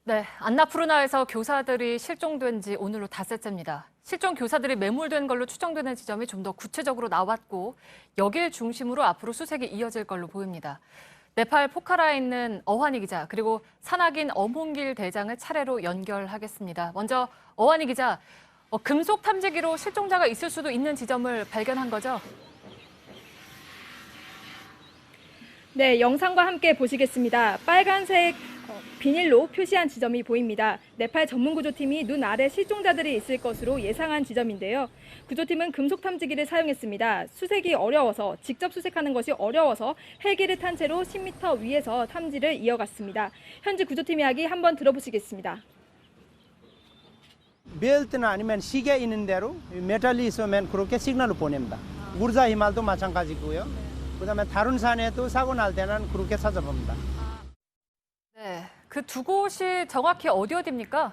네, 안나푸르나에서 교사들이 실종된 지 오늘로 닷새째입니다. 실종 교사들이 매몰된 걸로 추정되는 지점이 좀 더 구체적으로 나왔고 여길 중심으로 앞으로 수색이 이어질 걸로 보입니다. 네팔 포카라에 있는 어환희 기자 그리고 산악인 엄홍길 대장을 차례로 연결하겠습니다. 먼저 어환희 기자, 금속 탐지기로 실종자가 있을 수도 있는 지점을 발견한 거죠? 네, 영상과 함께 보시겠습니다. 빨간색 비닐로 표시한 지점이 보입니다. 네팔 전문구조팀이 눈 아래 실종자들이 있을 것으로 예상한 지점인데요. 구조팀은 금속 탐지기를 사용했습니다. 수색이 어려워서 직접 수색하는 것이 어려워서 헬기를 탄 채로 10m 위에서 탐지를 이어갔습니다. 현지 구조팀 이야기 한번 들어보시겠습니다. 벨트나 아니면 시계 있는 대로 메탈이 있으면 그렇게 시그널을 보냅니다. 우르자 히말도 마찬가지고요. 그다음에 다른 산에도 사고 날 때는 그렇게 찾아봅니다. 네, 그 두 곳이 정확히 어디입니까?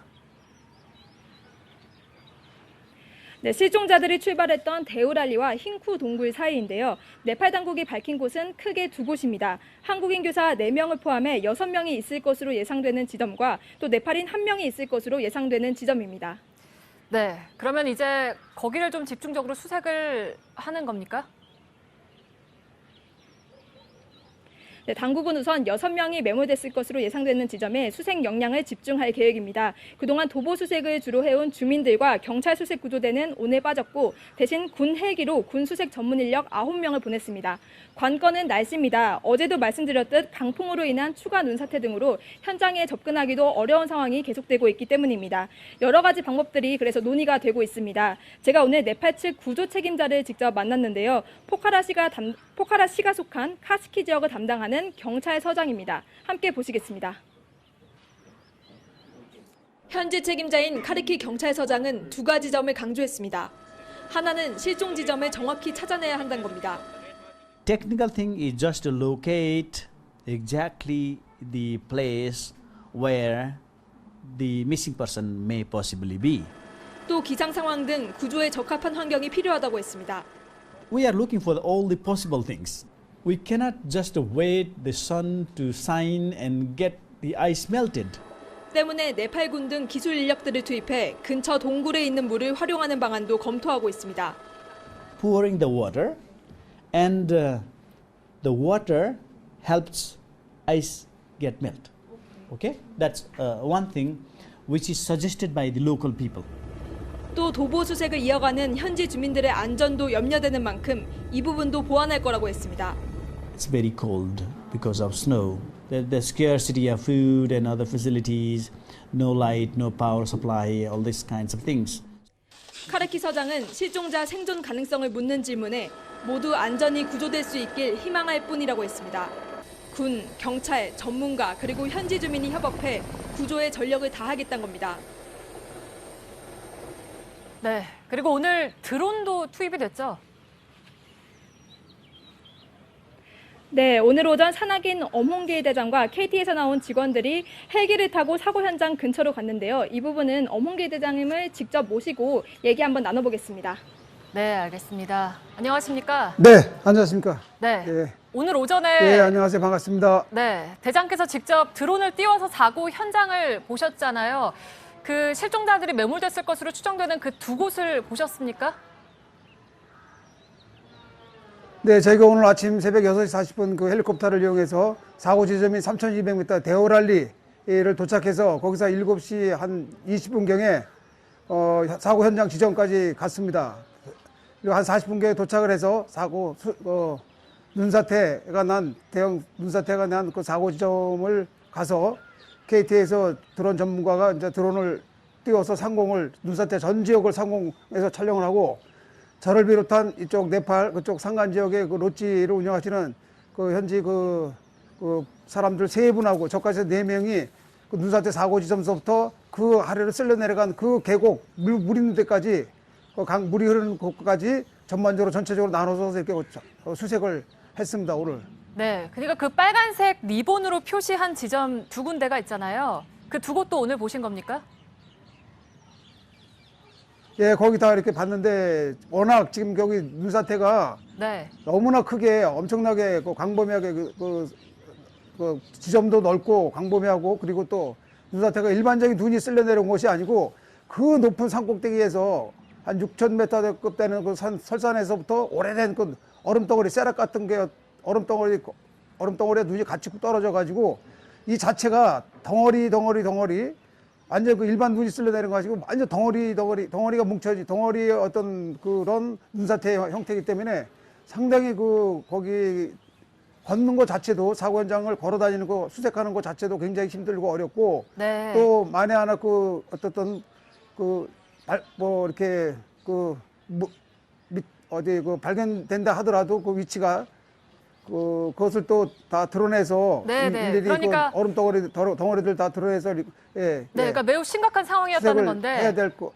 네, 실종자들이 출발했던 데우랄리와 힝쿠 동굴 사이인데요. 네팔 당국이 밝힌 곳은 크게 두 곳입니다. 한국인 교사 4명을 포함해 6명이 있을 것으로 예상되는 지점과 또 네팔인 1명이 있을 것으로 예상되는 지점입니다. 네, 그러면 이제 거기를 좀 집중적으로 수색을 하는 겁니까? 네, 당국은 우선 6명이 매몰됐을 것으로 예상되는 지점에 수색 역량을 집중할 계획입니다. 그동안 도보 수색을 주로 해온 주민들과 경찰 수색 구조대는 오늘 빠졌고 대신 군 헬기로 군 수색 전문 인력 9명을 보냈습니다. 관건은 날씨입니다. 어제도 말씀드렸듯 강풍으로 인한 추가 눈사태 등으로 현장에 접근하기도 어려운 상황이 계속되고 있기 때문입니다. 여러 가지 방법들이 그래서 논의가 되고 있습니다. 제가 오늘 네팔 측 구조 책임자를 직접 만났는데요. 포카라시가 속한 카스키 지역을 담당하는 경찰서장입니다. 함께 보시겠습니다. 현지 책임자인 카르키 경찰서장은 두 가지 점을 강조했습니다. 하나는 실종 지점을 정확히 찾아내야 한다는 겁니다. Technical thing is just to locate exactly the place where the missing person may possibly be. 또 기상 상황 등 구조에 적합한 환경이 필요하다고 했습니다. We are looking for all the possible things. We cannot just wait the sun to shine and get the ice melted. 때문에 네팔군 등 기술 인력들을 투입해 근처 동굴에 있는 물을 활용하는 방안도 검토하고 있습니다. Pouring the water and the water helps ice get melt. Okay? That's one thing which is suggested by the local people. 또 도보 수색을 이어가는 현지 주민들의 안전도 염려되는 만큼 이 부분도 보완할 거라고 했습니다. It's very cold because of snow. The scarcity of food and other facilities, no light, no power supply, all these kinds of things. 카르키 서장은 실종자 생존 가능성을 묻는 질문에 모두 안전히 구조될 수 있길 희망할 뿐이라고 했습니다. 군, 경찰, 전문가 그리고 현지 주민이 협업해 구조에 전력을 다하겠다는 겁니다. 네, 그리고 오늘 드론도 투입이 됐죠? 네, 오늘 오전 산악인 엄홍길 대장과 KT에서 나온 직원들이 헬기를 타고 사고 현장 근처로 갔는데요. 이 부분은 엄홍길 대장님을 직접 모시고 얘기 한번 나눠보겠습니다. 네, 알겠습니다. 안녕하십니까? 네, 안녕하십니까. 네, 예. 오늘 오전에 네, 안녕하세요. 반갑습니다. 네, 대장께서 직접 드론을 띄워서 사고 현장을 보셨잖아요. 그 실종자들이 매몰됐을 것으로 추정되는 그 두 곳을 보셨습니까? 네, 저희가 오늘 아침 새벽 6시 40분 그 헬리콥터를 이용해서 사고 지점인 3,200m 데오랄리를 도착해서 거기서 7시 한 20분경에 사고 현장 지점까지 갔습니다. 그리고 한 40분경에 도착을 해서 대형 눈사태가 난 그 사고 지점을 가서 KT에서 드론 전문가가 이제 드론을 띄워서 눈사태 전 지역을 상공에서 촬영을 하고 저를 비롯한 이쪽 네팔 그쪽 산간 지역의 그 로찌를 운영하시는 그 현지 그 사람들 3분하고 저까지 4명이 그 눈사태 사고 지점서부터 그 아래로 쓸려 내려간 그 계곡 물 있는 데까지 물이 흐르는 곳까지 전반적으로 전체적으로 나눠서 이렇게 수색을 했습니다, 오늘. 네, 그러니까 그 빨간색 리본으로 표시한 지점 두 군데가 있잖아요. 그 두 곳도 오늘 보신 겁니까? 예, 거기 다 이렇게 봤는데 워낙 지금 거기 눈사태가 네. 너무나 크게 엄청나게 광범위하게 그 지점도 넓고 광범위하고 그리고 또 눈사태가 일반적인 눈이 쓸려 내려온 것이 아니고 그 높은 산 꼭대기에서 한 6,000m 되는 그 설산에서부터 오래된 그 얼음덩어리, 쇠락 같은 게 얼음덩어리에 눈이 같이 떨어져 가지고 이 자체가 덩어리 완전 그 일반 눈이 쓸려 내려온 거 가지고 완전 덩어리가 뭉쳐지 덩어리의 어떤 그런 눈사태 형태이기 때문에 상당히 그 거기 걷는 것 자체도 사고 현장을 걸어 다니는 거 수색하는 것 자체도 굉장히 힘들고 어렵고 네. 또 만에 하나 그 어떤 그 뭐 이렇게 그 어디 그 발견된다 하더라도 그 위치가 그것을 또 다 드러내서 네네. 일일이 그러니까 그 얼음 덩어리들 다 드러내서 네, 그러니까 매우 심각한 상황이었다는 수색을 건데. 해야 될 거.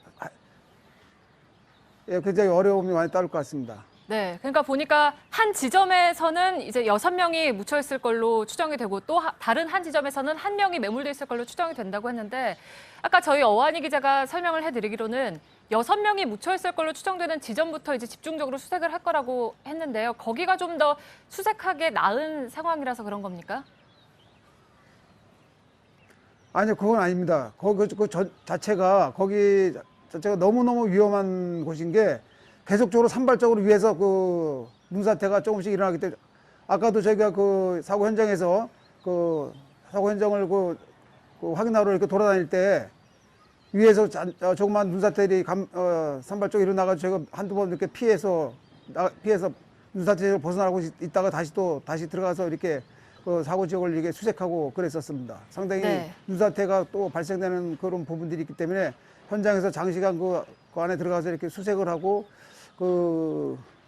예, 굉장히 어려움이 많이 따를 것 같습니다. 네, 그러니까 보니까 한 지점에서는 이제 6명이 묻혀 있을 걸로 추정이 되고 또 다른 한 지점에서는 1명이 매몰돼 있을 걸로 추정이 된다고 했는데 아까 저희 어안이 기자가 설명을 해드리기로는 6명이 묻혀 있을 걸로 추정되는 지점부터 이제 집중적으로 수색을 할 거라고 했는데요. 거기가 좀 더 수색하기에 나은 상황이라서 그런 겁니까? 아니요, 그건 아닙니다. 자체가 너무너무 위험한 곳인 게 계속적으로 산발적으로 위에서 그 눈사태가 조금씩 일어나기 때문에 아까도 저희가 그 사고 현장에서 그 사고 현장을 그 확인하러 이렇게 돌아다닐 때 위에서 조그만 눈사태들이 산발적으로 일어나가지고 저희가 한두 번 이렇게 피해서 눈사태를 벗어나고 있다가 다시 들어가서 이렇게 그 사고 지역을 이렇게 수색하고 그랬었습니다. 상당히 네. 눈사태가 또 발생되는 그런 부분들이 있기 때문에 현장에서 장시간 그 안에 들어가서 이렇게 수색을 하고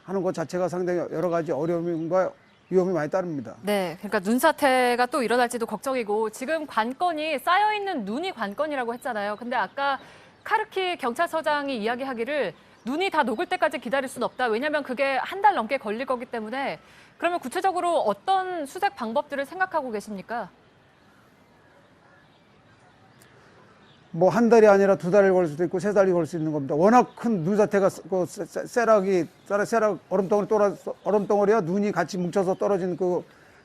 하는 것 자체가 상당히 여러 가지 어려움과 위험이 많이 따릅니다. 네, 그러니까 눈사태가 또 일어날지도 걱정이고 지금 관건이 쌓여있는 눈이 관건이라고 했잖아요. 근데 아까 카르키 경찰서장이 이야기하기를 눈이 다 녹을 때까지 기다릴 수는 없다. 왜냐하면 그게 한 달 넘게 걸릴 거기 때문에 그러면 구체적으로 어떤 수색 방법들을 생각하고 계십니까? 뭐 한 달이 아니라 2달이 걸 수도 있고 3달이 걸 수 있는 겁니다. 워낙 큰 눈사태가 쇠락 얼음덩어리와 눈이 같이 뭉쳐서 떨어진 그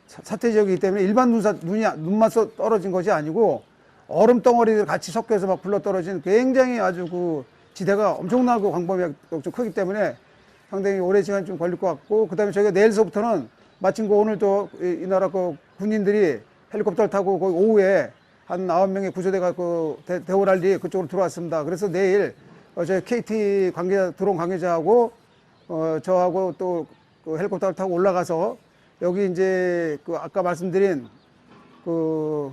사태 지역이기 때문에 일반 눈만 떨어진 것이 아니고 얼음덩어리들 같이 섞여서 막 굴러 떨어진 굉장히 아주 그 지대가 엄청나고 광범위가 좀 크기 때문에 상당히 오랜 시간 좀 걸릴 것 같고 그다음에 저희가 내일서부터는 마침 오늘도 이 나라 그 군인들이 헬리콥터를 타고 거의 오후에 한 9명의 구조대가 그 대오랄리 그쪽으로 들어왔습니다. 그래서 내일 저희 KT 드론 관계자하고 저하고 또 그 헬리콥터를 타고 올라가서 여기 이제 그 아까 말씀드린 그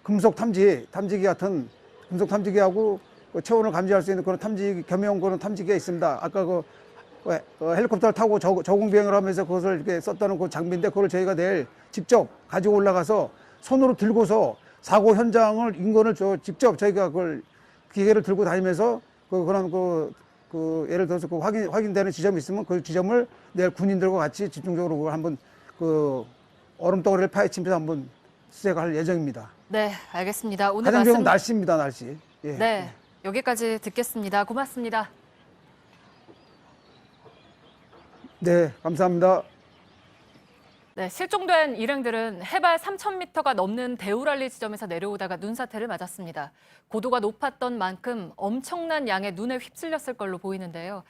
금속 탐지기 같은 금속 탐지기하고 그 체온을 감지할 수 있는 그런 겸용 그런 탐지기가 있습니다. 아까 헬리콥터를 타고 저공 비행을 하면서 그것을 이렇게 썼다는 그 장비인데 그걸 저희가 내일 직접 가지고 올라가서 손으로 들고서 사고 현장을 인근을 직접 저희가 그걸 기계를 들고 다니면서 그런 예를 들어서 그 확인되는 지점이 있으면 그 지점을 내일 군인들과 같이 집중적으로 한번 그 얼음덩어리를 파헤치면서 한번 수색할 예정입니다. 네, 알겠습니다. 오늘 가장 중요한 말씀 날씨입니다, 날씨. 예. 네, 여기까지 듣겠습니다. 고맙습니다. 네, 감사합니다. 네, 실종된 일행들은 해발 3,000m가 넘는 대우랄리 지점에서 내려오다가 눈사태를 맞았습니다. 고도가 높았던 만큼 엄청난 양의 눈에 휩쓸렸을 걸로 보이는데요.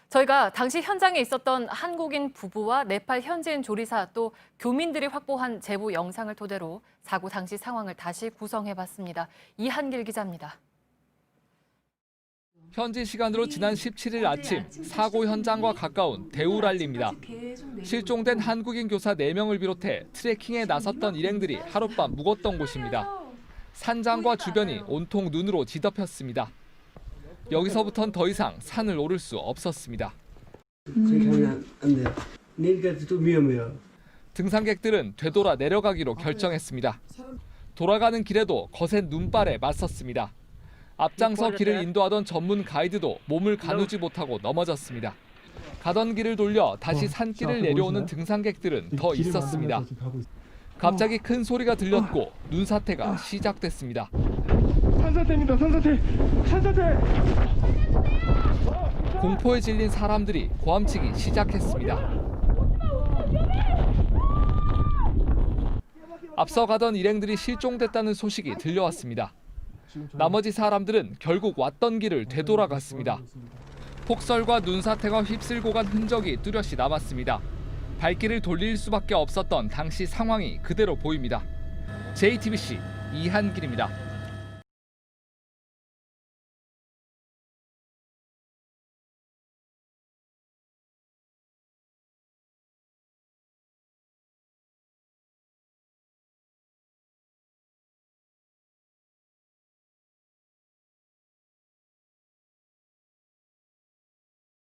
저희가 당시 현장에 있었던 한국인 부부와 네팔 현지인 조리사 또 교민들이 확보한 제보 영상을 토대로 사고 당시 상황을 다시 구성해봤습니다. 이한길 기자입니다. 현지 시간으로 지난 17일 아침 사고 현장과 가까운 대우랄리입니다. 실종된 한국인 교사 4명을 비롯해 트레킹에 나섰던 일행들이 하룻밤 묵었던 곳입니다. 산장과 주변이 온통 눈으로 뒤덮였습니다. 여기서부턴 더 이상 산을 오를 수 없었습니다. 그렇게 하면 안 돼요. 내일까지 또 위험해요. 등산객들은 되돌아 내려가기로 결정했습니다. 돌아가는 길에도 거센 눈발에 맞섰습니다. 앞장서 길을 인도하던 전문 가이드도 몸을 가누지 못하고 넘어졌습니다. 가던 길을 돌려 다시 산길을 내려오는 등산객들은 더 있었습니다. 갑자기 큰 소리가 들렸고 눈사태가 시작됐습니다. 산사태입니다. 산사태. 공포에 질린 사람들이 고함치기 시작했습니다. 앞서 가던 일행들이 실종됐다는 소식이 들려왔습니다. 나머지 사람들은 결국 왔던 길을 되돌아갔습니다. 폭설과 눈사태가 휩쓸고 간 흔적이 뚜렷이 남았습니다. 발길을 돌릴 수밖에 없었던 당시 상황이 그대로 보입니다. JTBC 이한길입니다.